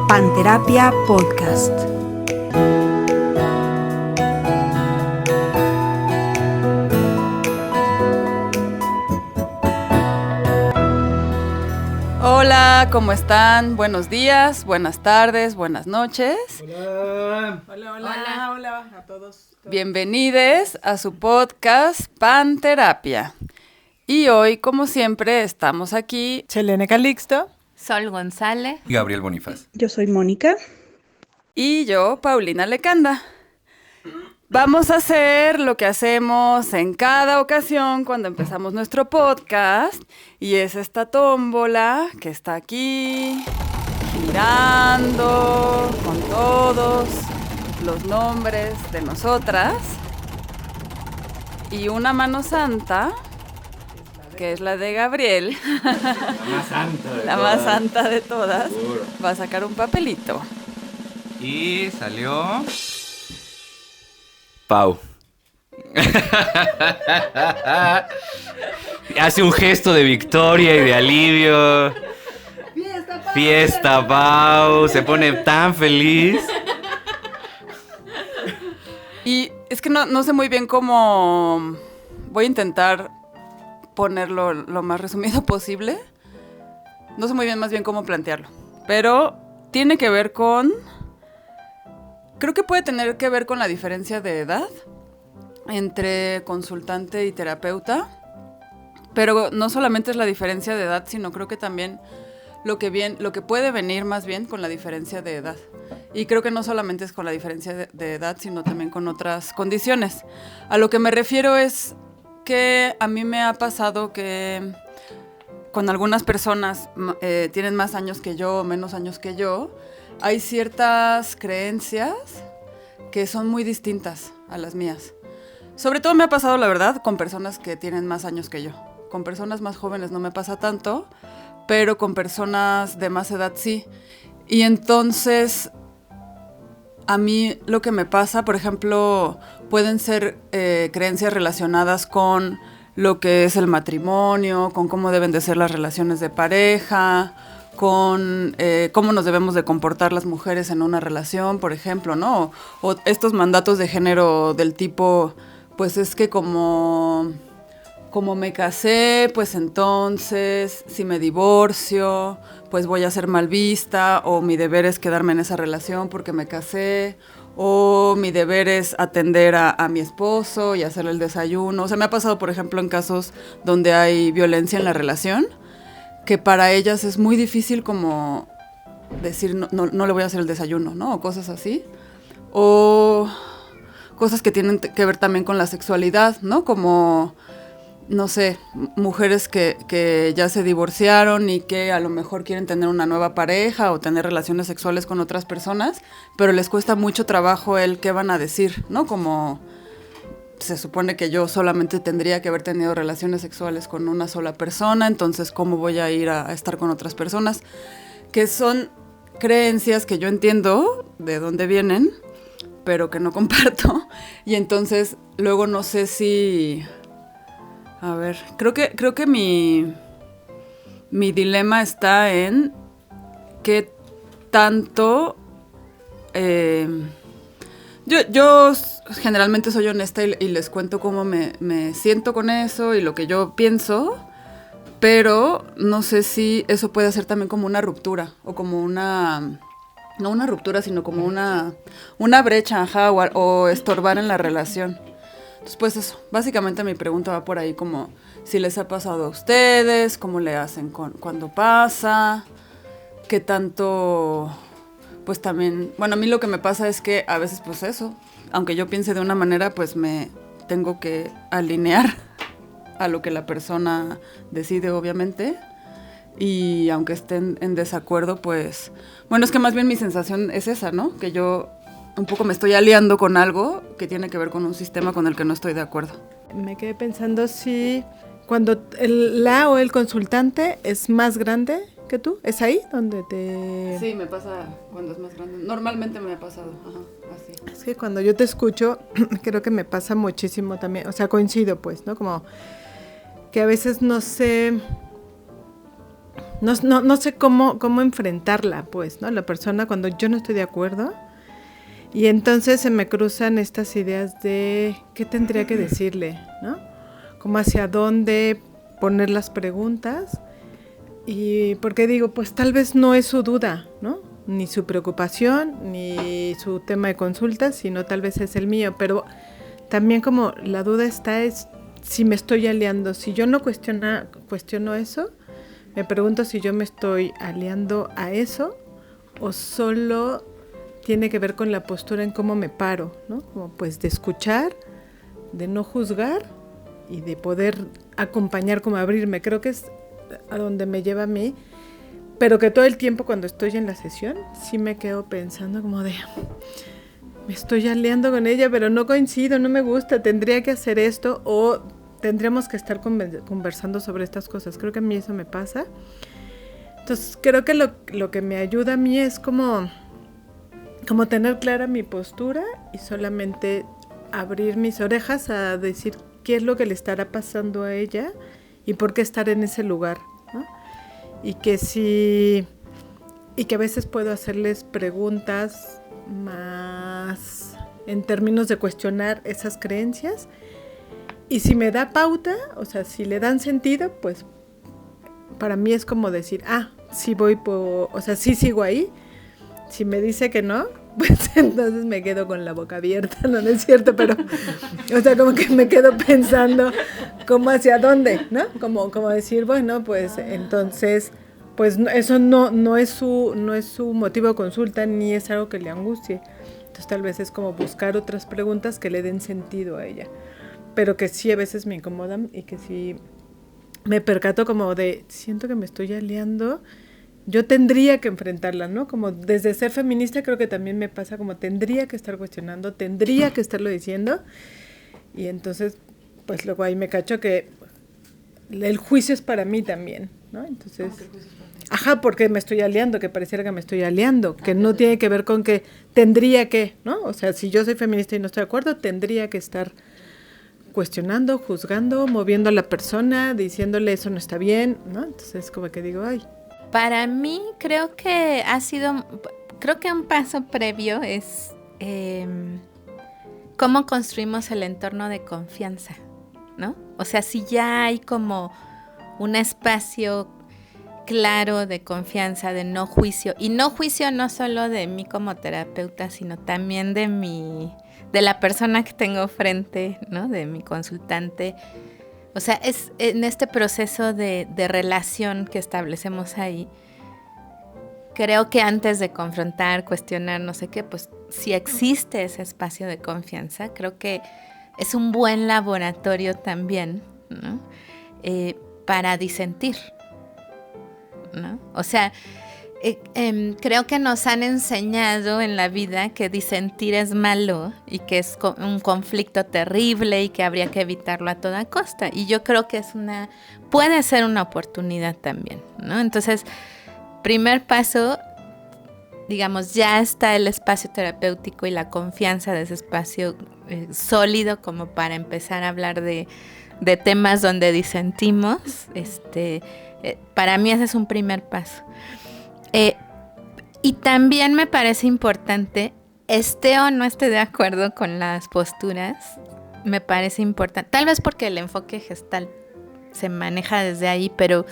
Panterapia Podcast. Hola, ¿cómo están? Buenos días, buenas tardes, buenas noches. Hola a todos. Bienvenidos a su podcast Panterapia. Y hoy, como siempre, estamos aquí Selene Calixto. Sol González. Y Gabriel Bonifaz. Yo soy Mónica. y yo, Paulina Lecanda. Vamos a hacer lo que hacemos en cada ocasión cuando empezamos nuestro podcast, y es esta tómbola que está aquí, girando con todos los nombres de nosotras, y una mano santa, que es la de Gabriel, la más santa de todas, va a sacar un papelito. Y salió... Pau. Hace un gesto de victoria y de alivio. Fiesta, Pau. Se pone tan feliz. Y es que no sé muy bien cómo... Voy a intentar ponerlo lo más resumido posible. No sé muy bien más bien cómo plantearlo. Pero tiene que ver con... Creo que puede tener que ver con la diferencia de edad entre consultante y terapeuta. Pero no solamente es la diferencia de edad, sino creo que también lo que puede venir más bien con la diferencia de edad. Y creo que no solamente es con la diferencia de edad, sino también con otras condiciones. A lo que me refiero es que a mí me ha pasado que con algunas personas tienen más años que yo o menos años que yo, hay ciertas creencias que son muy distintas a las mías. Sobre todo me ha pasado, la verdad, con personas que tienen más años que yo. Con personas más jóvenes no me pasa tanto, pero con personas de más edad sí. Y entonces, a mí lo que me pasa, por ejemplo, pueden ser creencias relacionadas con lo que es el matrimonio, con cómo deben de ser las relaciones de pareja, con cómo nos debemos de comportar las mujeres en una relación, por ejemplo, ¿no? O estos mandatos de género del tipo, pues es que como me casé, pues entonces, si me divorcio, pues voy a ser mal vista, o mi deber es quedarme en esa relación porque me casé, o mi deber es atender a mi esposo y hacerle el desayuno. O sea, me ha pasado, por ejemplo, en casos donde hay violencia en la relación, que para ellas es muy difícil como decir no le voy a hacer el desayuno, ¿no? O cosas así. O cosas que tienen que ver también con la sexualidad, ¿no? Como, no sé, mujeres que ya se divorciaron y que a lo mejor quieren tener una nueva pareja o tener relaciones sexuales con otras personas, pero les cuesta mucho trabajo el qué van a decir, ¿no? Como... Se supone que yo solamente tendría que haber tenido relaciones sexuales con una sola persona, entonces ¿cómo voy a ir a estar con otras personas? Que son creencias que yo entiendo de dónde vienen, pero que no comparto. Y entonces luego no sé si... A ver, creo que mi dilema está en qué tanto... Yo generalmente soy honesta y les cuento cómo me siento con eso y lo que yo pienso, pero no sé si eso puede ser también como una ruptura o como una... No una ruptura, sino como una brecha, ajá, o estorbar en la relación. Entonces, pues eso, básicamente mi pregunta va por ahí como si les ha pasado a ustedes, cómo le hacen cuando pasa, qué tanto... Pues también, bueno, a mí lo que me pasa es que a veces pues eso, aunque yo piense de una manera, pues me tengo que alinear a lo que la persona decide, obviamente, y aunque estén en desacuerdo, pues, bueno, es que más bien mi sensación es esa, ¿no? Que yo un poco me estoy aliando con algo que tiene que ver con un sistema con el que no estoy de acuerdo. Me quedé pensando si cuando la o el consultante es más grande que tú, ¿es ahí donde te...? Sí, me pasa cuando es más grande. Normalmente me ha pasado, ajá, así. Es que cuando yo te escucho, creo que me pasa muchísimo también, o sea, coincido pues, ¿no? Como que a veces no sé no sé cómo enfrentarla, pues, ¿no? La persona cuando yo no estoy de acuerdo. Y entonces se me cruzan estas ideas de qué tendría que decirle, ¿no? Como hacia dónde poner las preguntas. Y porque digo, pues tal vez no es su duda, ¿no? Ni su preocupación, ni su tema de consulta, sino tal vez es el mío. Pero también como la duda está es si me estoy aliando. Si yo no cuestiono eso, me pregunto si yo me estoy aliando a eso o solo tiene que ver con la postura en cómo me paro, ¿no? Como pues de escuchar, de no juzgar y de poder acompañar, como abrirme. Creo que es a donde me lleva a mí, pero que todo el tiempo cuando estoy en la sesión sí me quedo pensando como de me estoy aliando con ella, pero no coincido, no me gusta, tendría que hacer esto o tendríamos que estar conversando sobre estas cosas. Creo que a mí eso me pasa. Entonces creo que lo que me ayuda a mí es como tener clara mi postura y solamente abrir mis orejas a decir qué es lo que le estará pasando a ella y por qué estar en ese lugar, ¿no? Y que a veces puedo hacerles preguntas más en términos de cuestionar esas creencias. Y si me da pauta, o sea, si le dan sentido, pues para mí es como decir, sí sí sigo ahí. Si me dice que no, pues entonces me quedo con la boca abierta, no es cierto, pero, o sea, como que me quedo pensando como hacia dónde, ¿no? Como decir, bueno, pues entonces, pues eso no es su motivo de consulta, ni es algo que le angustie. Entonces tal vez es como buscar otras preguntas que le den sentido a ella, pero que sí a veces me incomodan y que sí me percato como de, siento que me estoy aliando. Yo tendría que enfrentarla, ¿no? Como desde ser feminista creo que también me pasa como tendría que estar cuestionando, tendría que estarlo diciendo. Y entonces, pues luego ahí me cacho que el juicio es para mí también, ¿no? Entonces, porque me estoy aliando, que pareciera que me estoy aliando, que no tiene que ver con que tendría que, ¿no? O sea, si yo soy feminista y no estoy de acuerdo, tendría que estar cuestionando, juzgando, moviendo a la persona, diciéndole eso no está bien, ¿no? Entonces como que digo, Para mí creo que un paso previo es cómo construimos el entorno de confianza, ¿no? O sea, si ya hay como un espacio claro de confianza, de no juicio, y no juicio no solo de mí como terapeuta, sino también de la persona que tengo frente, ¿no? De mi consultante. O sea, es en este proceso de relación que establecemos ahí, creo que antes de confrontar, cuestionar, no sé qué, pues si existe ese espacio de confianza, creo que es un buen laboratorio también, ¿no? Para disentir, ¿no? O sea, creo que nos han enseñado en la vida que disentir es malo y que es un conflicto terrible y que habría que evitarlo a toda costa. Y yo creo que puede ser una oportunidad también, ¿no? Entonces, primer paso, digamos, ya está el espacio terapéutico y la confianza de ese espacio sólido como para empezar a hablar de temas donde disentimos. Para mí ese es un primer paso. Y también me parece importante, esté o no esté de acuerdo con las posturas, me parece importante, tal vez porque el enfoque gestal se maneja desde ahí, pero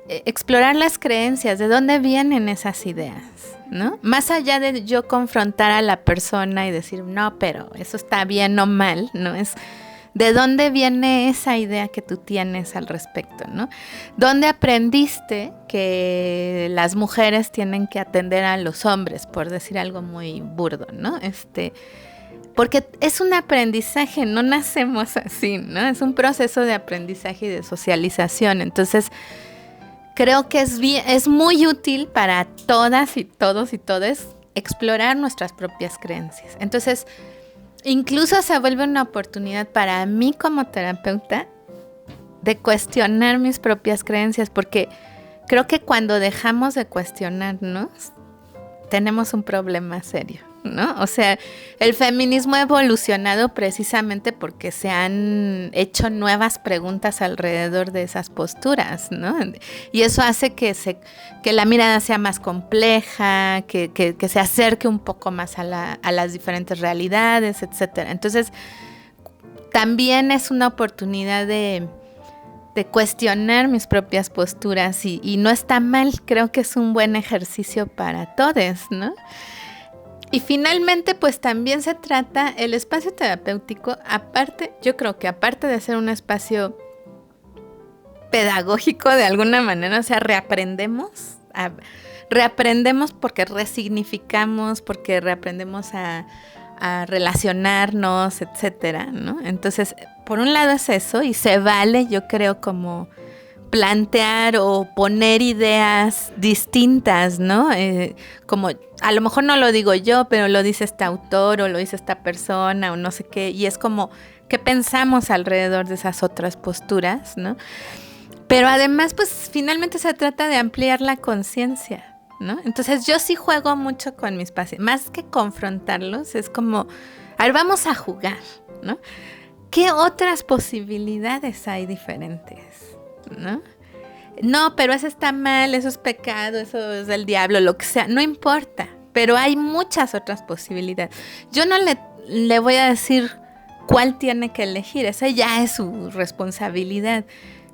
explorar las creencias, de dónde vienen esas ideas, ¿no? Más allá de yo confrontar a la persona y decir, no, pero eso está bien o mal, ¿no? Es de dónde viene esa idea que tú tienes al respecto, ¿no? ¿Dónde aprendiste que las mujeres tienen que atender a los hombres, por decir algo muy burdo, ¿no? Porque es un aprendizaje, no nacemos así, ¿no? Es un proceso de aprendizaje y de socialización. Entonces, creo que es muy útil para todas y todos y todes explorar nuestras propias creencias. Entonces, incluso se vuelve una oportunidad para mí como terapeuta de cuestionar mis propias creencias, porque creo que cuando dejamos de cuestionarnos, tenemos un problema serio, ¿no? O sea, el feminismo ha evolucionado precisamente porque se han hecho nuevas preguntas alrededor de esas posturas, ¿no? Y eso hace que la mirada sea más compleja, que se acerque un poco más a las diferentes realidades, etcétera. Entonces, también es una oportunidad de cuestionar mis propias posturas y no está mal, creo que es un buen ejercicio para todos, ¿no? Y finalmente, pues también se trata, el espacio terapéutico, aparte, yo creo que aparte de ser un espacio pedagógico de alguna manera, o sea, reaprendemos porque resignificamos, porque reaprendemos a relacionarnos, etcétera, ¿no? Entonces, por un lado es eso, y se vale, yo creo, como plantear o poner ideas distintas, ¿no? Como a lo mejor no lo digo yo, pero lo dice este autor o lo dice esta persona o no sé qué, y es como qué pensamos alrededor de esas otras posturas, ¿no? Pero además, pues finalmente se trata de ampliar la conciencia, ¿no? Entonces yo sí juego mucho con mis pacientes, más que confrontarlos, es como, a ver, vamos a jugar, ¿no? ¿Qué otras posibilidades hay diferentes? ¿No? No, pero eso está mal, eso es pecado, eso es del diablo, lo que sea, no importa, pero hay muchas otras posibilidades. Yo no le voy a decir cuál tiene que elegir, esa ya es su responsabilidad,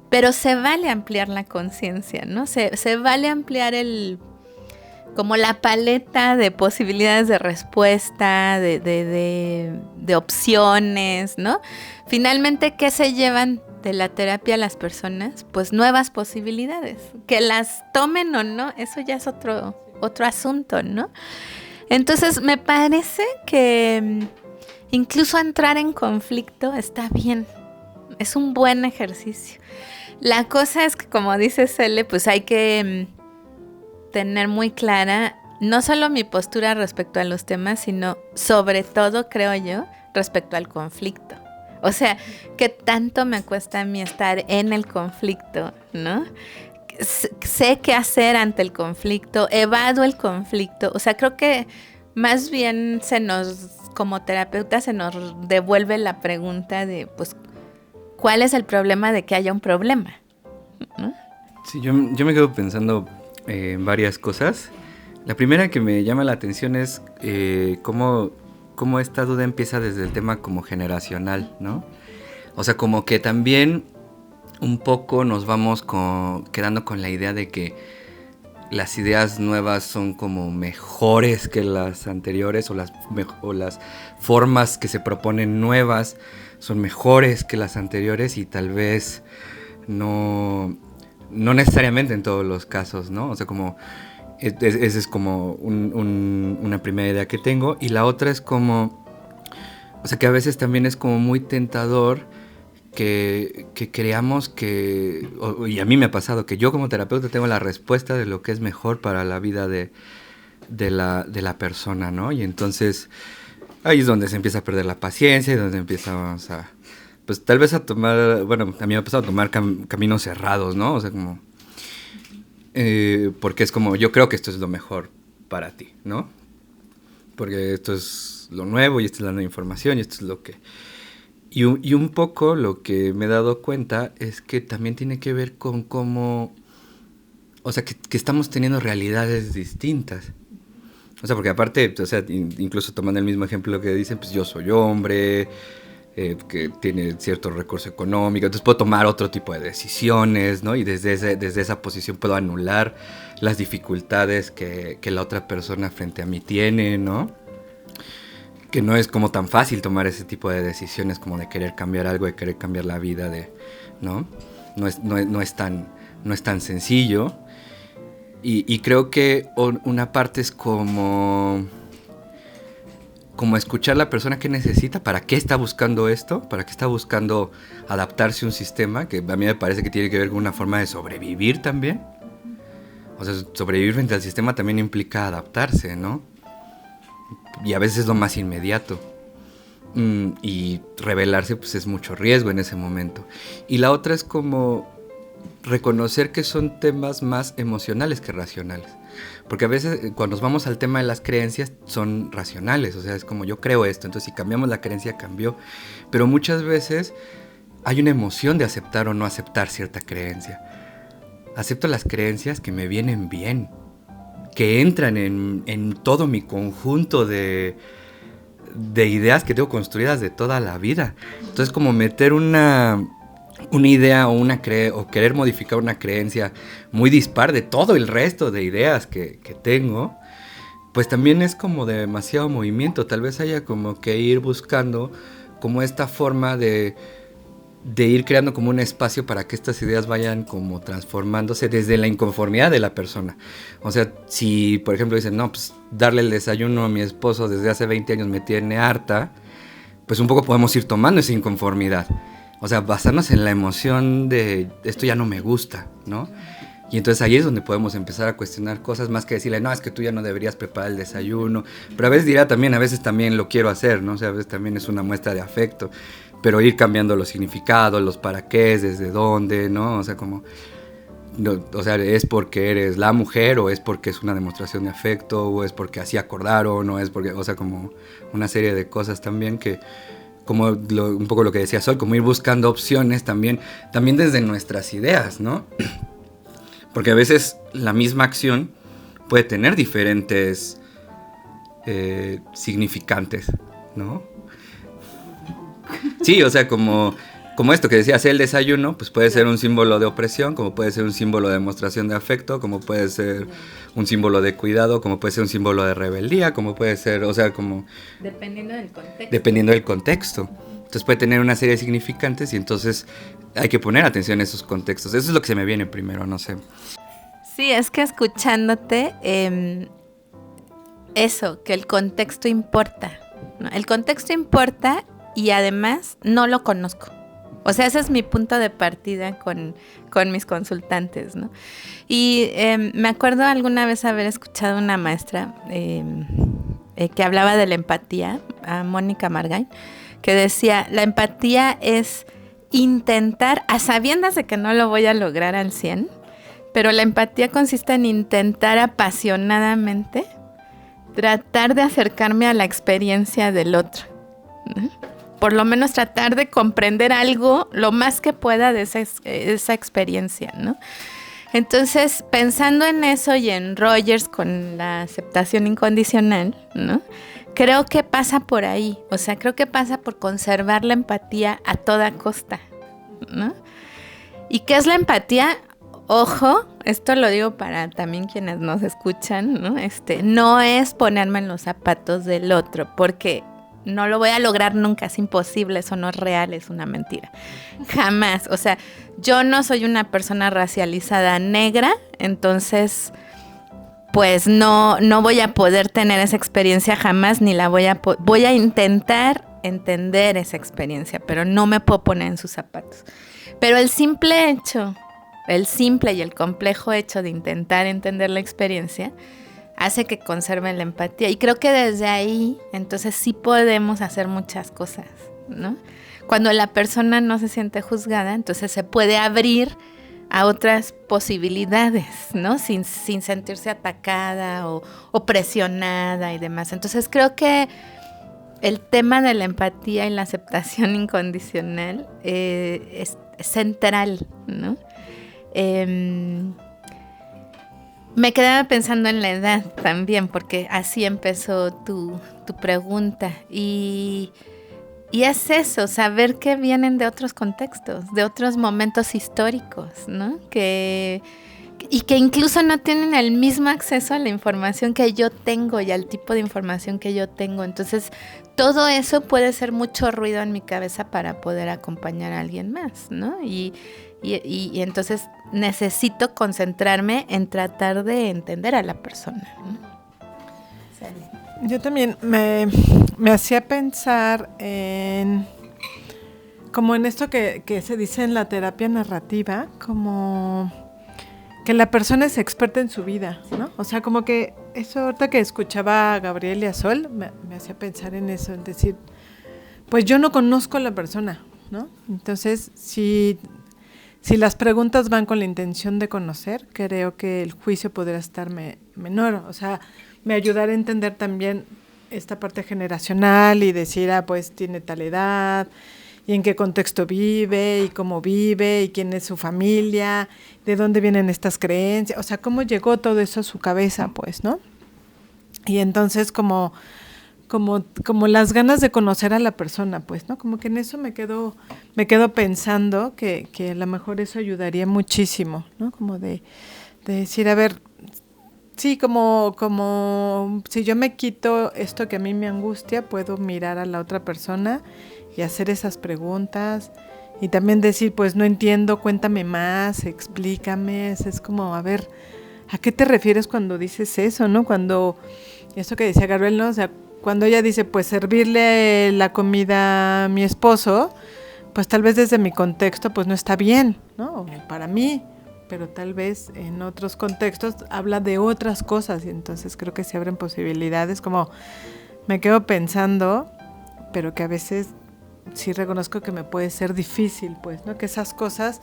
pero se vale ampliar la conciencia, ¿no? Se vale ampliar como la paleta de posibilidades de respuesta, de opciones, ¿no? Finalmente, ¿qué se llevan de la terapia a las personas? Pues nuevas posibilidades. Que las tomen o no, eso ya es otro asunto, ¿no? Entonces, me parece que incluso entrar en conflicto está bien. Es un buen ejercicio. La cosa es que, como dice Cele, pues hay que tener muy clara no solo mi postura respecto a los temas, sino sobre todo, creo yo, respecto al conflicto. O sea, ¿qué tanto me cuesta a mí estar en el conflicto, ¿no? Sé qué hacer ante el conflicto, evado el conflicto. O sea, creo que más bien como terapeuta, se nos devuelve la pregunta de, pues, ¿cuál es el problema de que haya un problema? ¿No? Sí, yo me quedo pensando en varias cosas. La primera que me llama la atención es cómo esta duda empieza desde el tema como generacional, ¿no? O sea, como que también un poco nos vamos quedando con la idea de que las ideas nuevas son como mejores que las anteriores, o las formas que se proponen nuevas son mejores que las anteriores, y tal vez no necesariamente en todos los casos, ¿no? O sea, como esa es como una primera idea que tengo. Y la otra es como, o sea, que a veces también es como muy tentador que creamos que, y a mí me ha pasado, que yo como terapeuta tengo la respuesta de lo que es mejor para la vida de la persona, ¿no? Y entonces ahí es donde se empieza a perder la paciencia y donde empezamos a, pues tal vez a tomar, bueno, a mí me ha pasado a tomar caminos cerrados, ¿no? O sea, como, porque es como, yo creo que esto es lo mejor para ti, ¿no? Porque esto es lo nuevo y esta es la nueva información y esto es lo que... Y un poco lo que me he dado cuenta es que también tiene que ver con cómo, o sea, que estamos teniendo realidades distintas. O sea, porque aparte, o sea, incluso tomando el mismo ejemplo que dicen, pues yo soy hombre, que tiene cierto recurso económico, entonces puedo tomar otro tipo de decisiones, ¿no? Y desde esa posición puedo anular las dificultades que la otra persona frente a mí tiene, ¿no? Que no es como tan fácil tomar ese tipo de decisiones como de querer cambiar algo, de querer cambiar la vida, ¿no? No es tan sencillo. Y creo que una parte es como escuchar a la persona que necesita, para qué está buscando esto, para qué está buscando adaptarse a un sistema, que a mí me parece que tiene que ver con una forma de sobrevivir también. O sea, sobrevivir frente al sistema también implica adaptarse, ¿no? Y a veces es lo más inmediato. Y rebelarse, pues es mucho riesgo en ese momento. Y la otra es como reconocer que son temas más emocionales que racionales. Porque a veces cuando nos vamos al tema de las creencias son racionales, o sea, es como yo creo esto, entonces si cambiamos la creencia cambió. Pero muchas veces hay una emoción de aceptar o no aceptar cierta creencia. Acepto las creencias que me vienen bien, que entran en todo mi conjunto de ideas que tengo construidas de toda la vida. Entonces como meter una idea o querer modificar una creencia muy dispar de todo el resto de ideas que tengo, pues también es como de demasiado movimiento. Tal vez haya como que ir buscando como esta forma de ir creando como un espacio para que estas ideas vayan como transformándose desde la inconformidad de la persona. O sea, si por ejemplo dicen, no, pues darle el desayuno a mi esposo desde hace 20 años me tiene harta, pues un poco podemos ir tomando esa inconformidad. O sea, basarnos en la emoción de esto ya no me gusta, ¿no? Y entonces ahí es donde podemos empezar a cuestionar cosas más que decirle, no, es que tú ya no deberías preparar el desayuno. Pero a veces también lo quiero hacer, ¿no? O sea, a veces también es una muestra de afecto. Pero ir cambiando los significados, los para qué, desde dónde, ¿no? O sea, como... No, o sea, ¿es porque eres la mujer o es porque es una demostración de afecto o es porque así acordaron o es porque... O sea, como una serie de cosas también que... Como un poco lo que decía Sol, como ir buscando opciones también desde nuestras ideas, ¿no? Porque a veces la misma acción puede tener diferentes significantes, ¿no? Sí, o sea, como esto que decía, hacer el desayuno, pues puede ser un símbolo de opresión, como puede ser un símbolo de demostración de afecto, como puede ser un símbolo de cuidado, como puede ser un símbolo de rebeldía, como puede ser, o sea, como... Dependiendo del contexto. Dependiendo del contexto. Entonces puede tener una serie de significantes y entonces hay que poner atención a esos contextos. Eso es lo que se me viene primero, no sé. Sí, es que escuchándote, eso, que el contexto importa, ¿no? El contexto importa y además no lo conozco. O sea, ese es mi punto de partida con mis consultantes, ¿no? Y me acuerdo alguna vez haber escuchado una maestra que hablaba de la empatía, a Mónica Margain, que decía, la empatía es intentar, a sabiendas de que no lo voy a lograr al 100%, pero la empatía consiste en intentar apasionadamente tratar de acercarme a la experiencia del otro, ¿no? Por lo menos tratar de comprender algo lo más que pueda de esa experiencia, ¿no? Entonces, pensando en eso y en Rogers con la aceptación incondicional, ¿no? Creo que pasa por ahí, o sea, creo que pasa por conservar la empatía a toda costa, ¿no? ¿Y qué es la empatía? Ojo, esto lo digo para también quienes nos escuchan, ¿no? No es ponerme en los zapatos del otro, porque no lo voy a lograr nunca, es imposible, eso no es real, es una mentira. Jamás, o sea, yo no soy una persona racializada negra, entonces pues no voy a poder tener esa experiencia jamás, ni la voy a intentar entender esa experiencia, pero no me puedo poner en sus zapatos. Pero el simple y el complejo hecho de intentar entender la experiencia hace que conserven la empatía. Y creo que desde ahí, entonces sí podemos hacer muchas cosas, ¿no? Cuando la persona no se siente juzgada, entonces se puede abrir a otras posibilidades, ¿no? Sin sentirse atacada o presionada y demás. Entonces creo que el tema de la empatía y la aceptación incondicional es central, ¿no? Me quedaba pensando en la edad también, porque así empezó tu pregunta. Y es eso, saber que vienen de otros contextos, de otros momentos históricos, ¿no? Y que incluso no tienen el mismo acceso a la información que yo tengo y al tipo de información que yo tengo. Entonces, todo eso puede ser mucho ruido en mi cabeza para poder acompañar a alguien más, ¿no? Y entonces necesito concentrarme en tratar de entender a la persona, ¿no? Yo también me hacía pensar en como en esto que se dice en la terapia narrativa, como que la persona es experta en su vida, ¿no? O sea, como que eso ahorita que escuchaba a Gabriel y a Sol me hacía pensar en eso, es decir, pues yo no conozco a la persona, ¿no? Entonces, si si las preguntas van con la intención de conocer, creo que el juicio podría estar menor. O sea, me ayudará a entender también esta parte generacional y decir, pues tiene tal edad, y en qué contexto vive, y cómo vive, y quién es su familia, de dónde vienen estas creencias, o sea, cómo llegó todo eso a su cabeza, pues, ¿no? Y entonces como las ganas de conocer a la persona, pues, ¿no? Como que en eso me quedo pensando que a lo mejor eso ayudaría muchísimo, ¿no? Como de decir, a ver, sí, como si yo me quito esto que a mí me angustia, puedo mirar a la otra persona y hacer esas preguntas y también decir, pues no entiendo, cuéntame más, explícame. Es como, a ver, ¿a qué te refieres cuando dices eso, no? Cuando, eso que decía Gabriel, ¿no? O sea, cuando ella dice, pues servirle la comida a mi esposo, pues tal vez desde mi contexto, pues no está bien, ¿no? Para mí, pero tal vez en otros contextos habla de otras cosas y entonces creo que se abren posibilidades, como me quedo pensando, pero que a veces sí reconozco que me puede ser difícil, pues, ¿no? Que esas cosas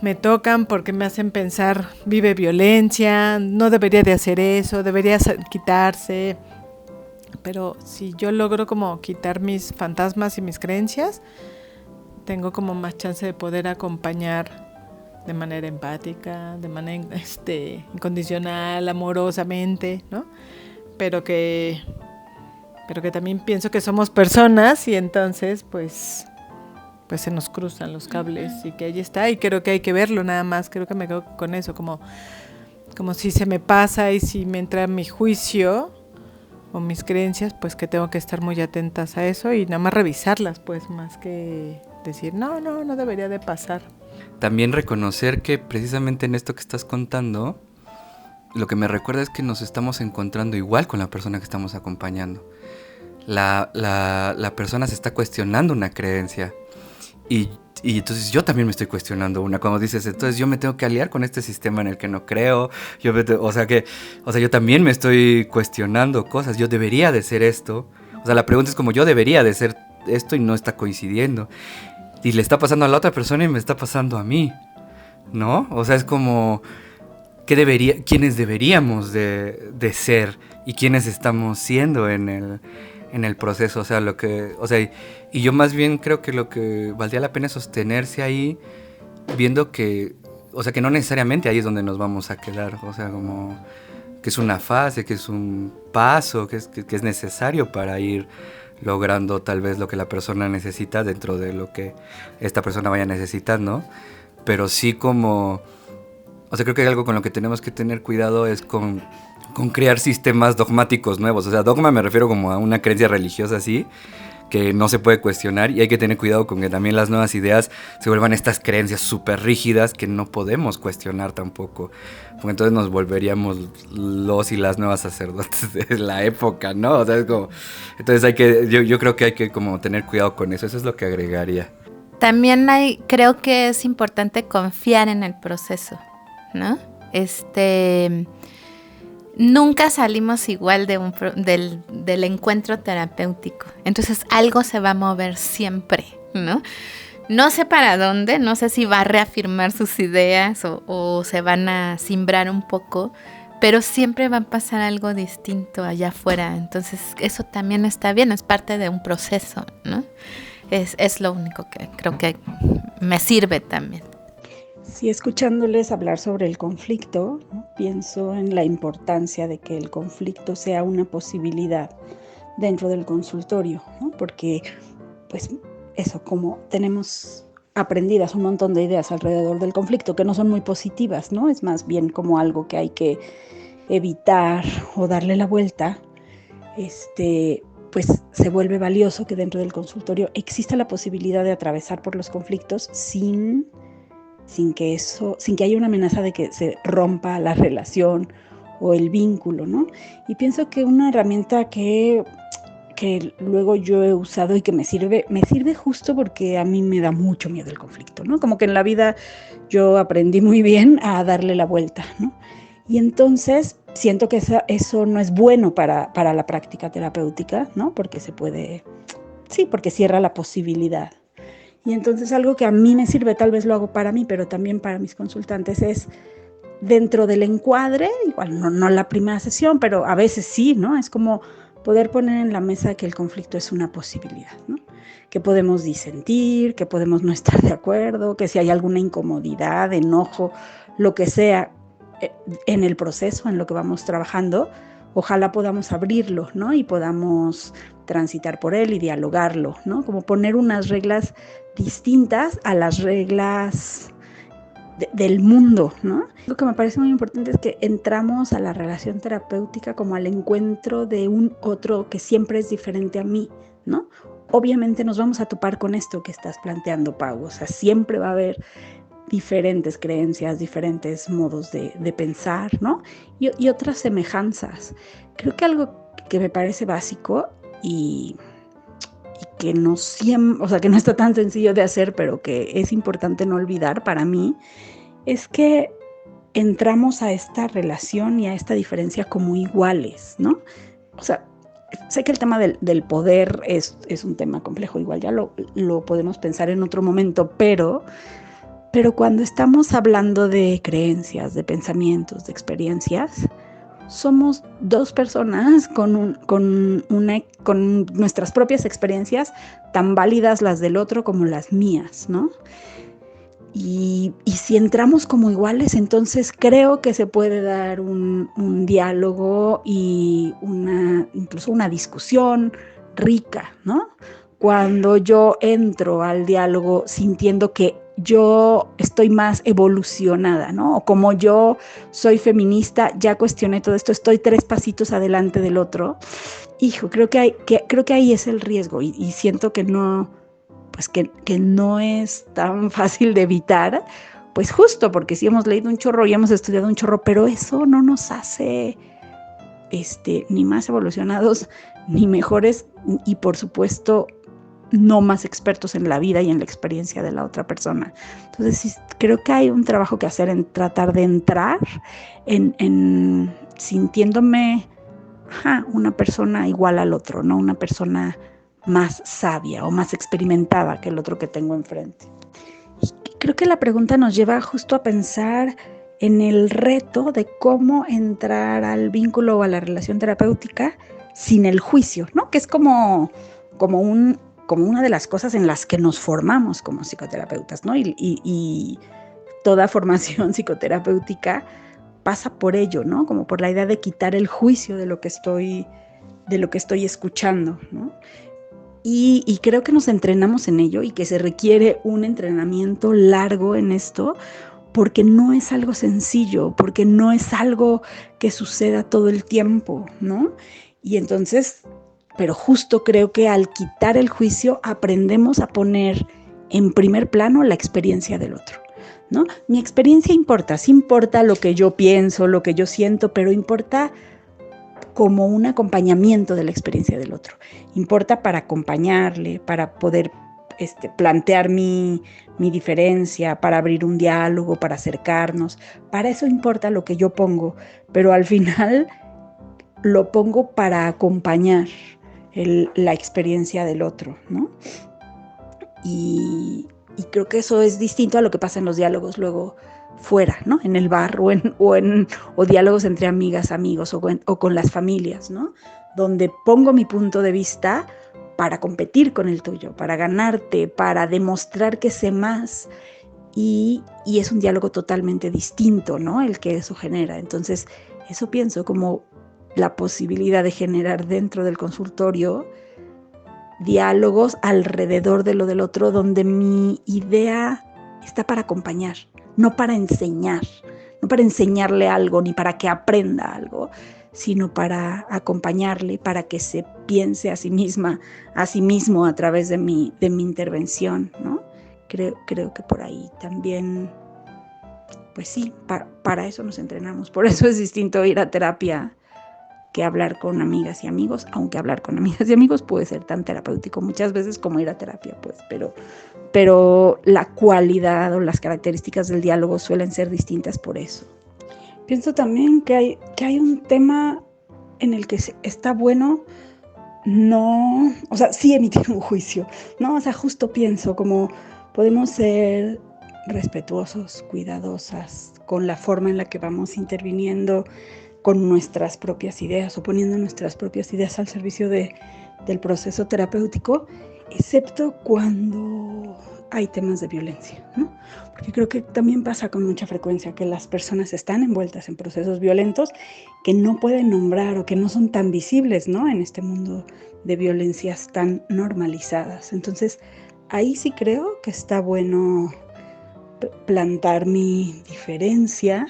me tocan porque me hacen pensar, vive violencia, no debería de hacer eso, debería quitarse, pero si yo logro como quitar mis fantasmas y mis creencias, tengo como más chance de poder acompañar de manera empática, de manera incondicional, amorosamente, ¿no? Pero que también pienso que somos personas y entonces pues se nos cruzan los cables y que ahí está y creo que hay que verlo nada más, creo que me quedo con eso, como si se me pasa y si me entra mi juicio o mis creencias, pues que tengo que estar muy atentas a eso y nada más revisarlas, pues más que decir no debería de pasar. También reconocer que precisamente en esto que estás contando, lo que me recuerda es que nos estamos encontrando igual con la persona que estamos acompañando. La persona se está cuestionando una creencia y entonces yo también me estoy cuestionando una. Cuando dices, entonces yo me tengo que aliar con este sistema en el que no creo, o sea, yo también me estoy cuestionando cosas, yo debería de ser esto. O sea, la pregunta es como yo debería de ser esto y no está coincidiendo. Y le está pasando a la otra persona y me está pasando a mí, ¿no? O sea, es como, ¿quiénes deberíamos de ser y quiénes estamos siendo en el proceso? O sea, y yo más bien creo que lo que valdría la pena es sostenerse ahí, viendo que, o sea, que no necesariamente ahí es donde nos vamos a quedar, o sea, como que es una fase, que es un paso, que es necesario para ir logrando tal vez lo que la persona necesita dentro de lo que esta persona vaya necesitando, pero sí como, o sea, creo que hay algo con lo que tenemos que tener cuidado es con crear sistemas dogmáticos nuevos. O sea, dogma me refiero como a una creencia religiosa así, que no se puede cuestionar, y hay que tener cuidado con que también las nuevas ideas se vuelvan estas creencias súper rígidas que no podemos cuestionar tampoco, porque entonces nos volveríamos los y las nuevas sacerdotes de la época, ¿no? O sea, es como, entonces yo creo que hay que como tener cuidado con eso es lo que agregaría. También creo que es importante confiar en el proceso, ¿no? Nunca salimos igual del encuentro terapéutico. Entonces algo se va a mover siempre, ¿no? No sé para dónde, no sé si va a reafirmar sus ideas o se van a cimbrar un poco, pero siempre va a pasar algo distinto allá afuera. Entonces eso también está bien, es parte de un proceso, ¿no? Es lo único que creo que me sirve también. Sí, escuchándoles hablar sobre el conflicto, ¿no? Pienso en la importancia de que el conflicto sea una posibilidad dentro del consultorio, ¿no? Porque, pues, eso, como tenemos aprendidas un montón de ideas alrededor del conflicto que no son muy positivas, ¿no? Es más bien como algo que hay que evitar o darle la vuelta, pues se vuelve valioso que dentro del consultorio exista la posibilidad de atravesar por los conflictos sin que haya una amenaza de que se rompa la relación o el vínculo, ¿no? Y pienso que una herramienta que luego yo he usado y que me sirve justo porque a mí me da mucho miedo el conflicto, ¿no? Como que en la vida yo aprendí muy bien a darle la vuelta, ¿no? Y entonces siento que eso no es bueno para la práctica terapéutica, ¿no? Porque porque cierra la posibilidad. Y entonces algo que a mí me sirve, tal vez lo hago para mí, pero también para mis consultantes, es dentro del encuadre, igual no la primera sesión, pero a veces sí, ¿no? Es como poder poner en la mesa que el conflicto es una posibilidad, ¿no? Que podemos disentir, que podemos no estar de acuerdo, que si hay alguna incomodidad, enojo, lo que sea en el proceso, en lo que vamos trabajando, ojalá podamos abrirlo, ¿no? Y podamos transitar por él y dialogarlo, ¿no? Como poner unas reglas distintas a las reglas del mundo, ¿no? Lo que me parece muy importante es que entramos a la relación terapéutica como al encuentro de un otro que siempre es diferente a mí, ¿no? Obviamente nos vamos a topar con esto que estás planteando, Pau, o sea, siempre va a haber diferentes creencias, diferentes modos de pensar, ¿no? Y otras semejanzas. Creo que algo que me parece básico y que no siempre, o sea, que no está tan sencillo de hacer, pero que es importante no olvidar para mí, es que entramos a esta relación y a esta diferencia como iguales, ¿no? O sea, sé que el tema del poder es un tema complejo, igual ya lo podemos pensar en otro momento, pero cuando estamos hablando de creencias, de pensamientos, de experiencias, somos dos personas con nuestras propias experiencias, tan válidas las del otro como las mías, ¿no? Y si entramos como iguales, entonces creo que se puede dar un diálogo y incluso una discusión rica, ¿no? Cuando yo entro al diálogo sintiendo que yo estoy más evolucionada, ¿no? O como yo soy feminista, ya cuestioné todo esto, estoy 3 pasitos adelante del otro. Hijo, creo que ahí es el riesgo y siento que no, pues que no es tan fácil de evitar, pues justo porque sí hemos leído un chorro y hemos estudiado un chorro, pero eso no nos hace ni más evolucionados, ni mejores, y por supuesto no más expertos en la vida y en la experiencia de la otra persona. Entonces sí, creo que hay un trabajo que hacer en tratar de entrar en sintiéndome una persona igual al otro, no una persona más sabia o más experimentada que el otro que tengo enfrente. Y creo que la pregunta nos lleva justo a pensar en el reto de cómo entrar al vínculo o a la relación terapéutica sin el juicio, ¿no? Que es como una de las cosas en las que nos formamos como psicoterapeutas, ¿no? Y toda formación psicoterapéutica pasa por ello, ¿no? Como por la idea de quitar el juicio de lo que estoy escuchando, ¿no? Y creo que nos entrenamos en ello y que se requiere un entrenamiento largo en esto, porque no es algo sencillo, porque no es algo que suceda todo el tiempo, ¿no? Y entonces, pero justo creo que al quitar el juicio aprendemos a poner en primer plano la experiencia del otro, ¿no? Mi experiencia importa, sí importa lo que yo pienso, lo que yo siento, pero importa como un acompañamiento de la experiencia del otro. Importa para acompañarle, para poder plantear mi diferencia, para abrir un diálogo, para acercarnos. Para eso importa lo que yo pongo, pero al final lo pongo para acompañar la experiencia del otro, ¿no? Y creo que eso es distinto a lo que pasa en los diálogos luego fuera, ¿no? En el bar o diálogos entre amigas, amigos o con las familias, ¿no? Donde pongo mi punto de vista para competir con el tuyo, para ganarte, para demostrar que sé más. Y es un diálogo totalmente distinto, ¿no? El que eso genera. Entonces, eso pienso como la posibilidad de generar dentro del consultorio diálogos alrededor de lo del otro, donde mi idea está para acompañar, no para enseñar, no para enseñarle algo, ni para que aprenda algo, sino para acompañarle, para que se piense a sí mismo a través de mi intervención, ¿no? Creo que por ahí también, pues sí, para eso nos entrenamos. Por eso es distinto ir a terapia que hablar con amigas y amigos, aunque hablar con amigas y amigos puede ser tan terapéutico muchas veces como ir a terapia, pues, pero la cualidad o las características del diálogo suelen ser distintas por eso. Pienso también que hay un tema en el que está bueno sí emitir un juicio, ¿no? O sea, justo pienso como podemos ser respetuosos, cuidadosas con la forma en la que vamos interviniendo con nuestras propias ideas o poniendo nuestras propias ideas al servicio del proceso terapéutico, excepto cuando hay temas de violencia, ¿no? Porque creo que también pasa con mucha frecuencia que las personas están envueltas en procesos violentos que no pueden nombrar o que no son tan visibles, ¿no? En este mundo de violencias tan normalizadas. Entonces, ahí sí creo que está bueno plantar mi diferencia,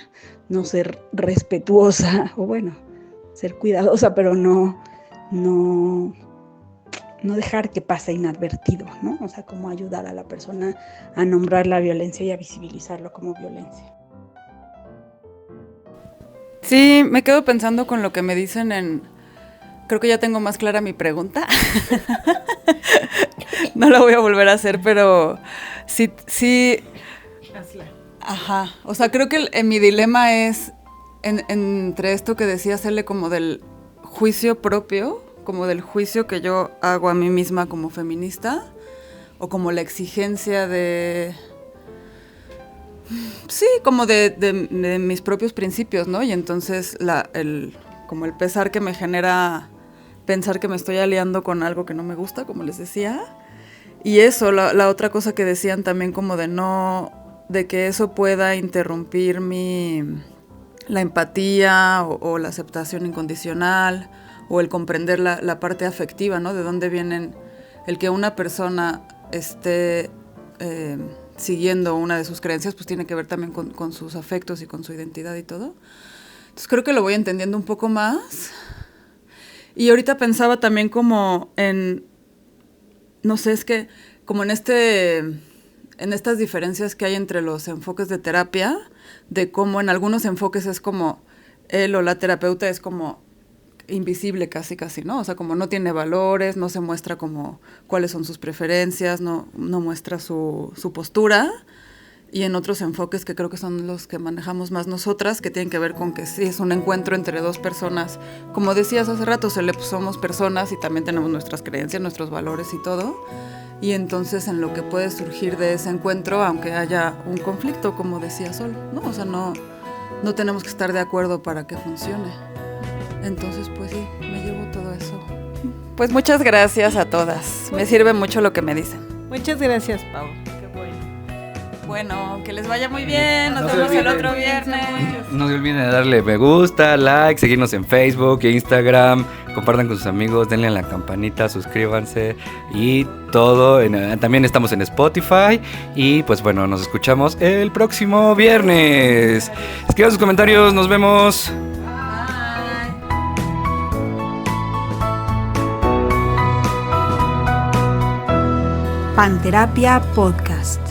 no ser respetuosa, o bueno, ser cuidadosa, pero no dejar que pase inadvertido, ¿no? O sea, como ayudar a la persona a nombrar la violencia y a visibilizarlo como violencia. Sí, me quedo pensando con lo que me dicen creo que ya tengo más clara mi pregunta. No la voy a volver a hacer, pero sí. Hazla. Ajá. O sea, creo que mi dilema es entre esto que decía hacerle como del juicio propio, como del juicio que yo hago a mí misma como feminista, o como la exigencia sí, como de mis propios principios, ¿no? Y entonces como el pesar que me genera pensar que me estoy aliando con algo que no me gusta, como les decía. Y eso, la otra cosa que decían también como de que eso pueda interrumpir la empatía o la aceptación incondicional, o el comprender la parte afectiva, ¿no? De dónde vienen, el que una persona esté siguiendo una de sus creencias, pues tiene que ver también con sus afectos y con su identidad y todo. Entonces creo que lo voy entendiendo un poco más. Y ahorita pensaba también como no sé, es que como en estas diferencias que hay entre los enfoques de terapia, de cómo en algunos enfoques es como él o la terapeuta es como invisible casi, ¿no? O sea, como no tiene valores, no se muestra como cuáles son sus preferencias, no muestra su postura. Y en otros enfoques que creo que son los que manejamos más nosotras, que tienen que ver con que sí es un encuentro entre dos personas. Como decías hace rato, somos personas y también tenemos nuestras creencias, nuestros valores y todo. Y entonces en lo que puede surgir de ese encuentro, aunque haya un conflicto, como decía Sol, ¿no? O sea, no tenemos que estar de acuerdo para que funcione. Entonces, pues sí, me llevo todo eso. Pues muchas gracias a todas. Me sirve mucho lo que me dicen. Muchas gracias, Pau. Qué bueno. Bueno, que les vaya muy bien. Nos vemos el otro viernes. No se olviden de darle me gusta, like, seguirnos en Facebook, Instagram, compartan con sus amigos, denle a la campanita, suscríbanse y todo. También estamos en Spotify y pues bueno, nos escuchamos el próximo viernes. Escriban sus comentarios, nos vemos. Panterapia Podcast.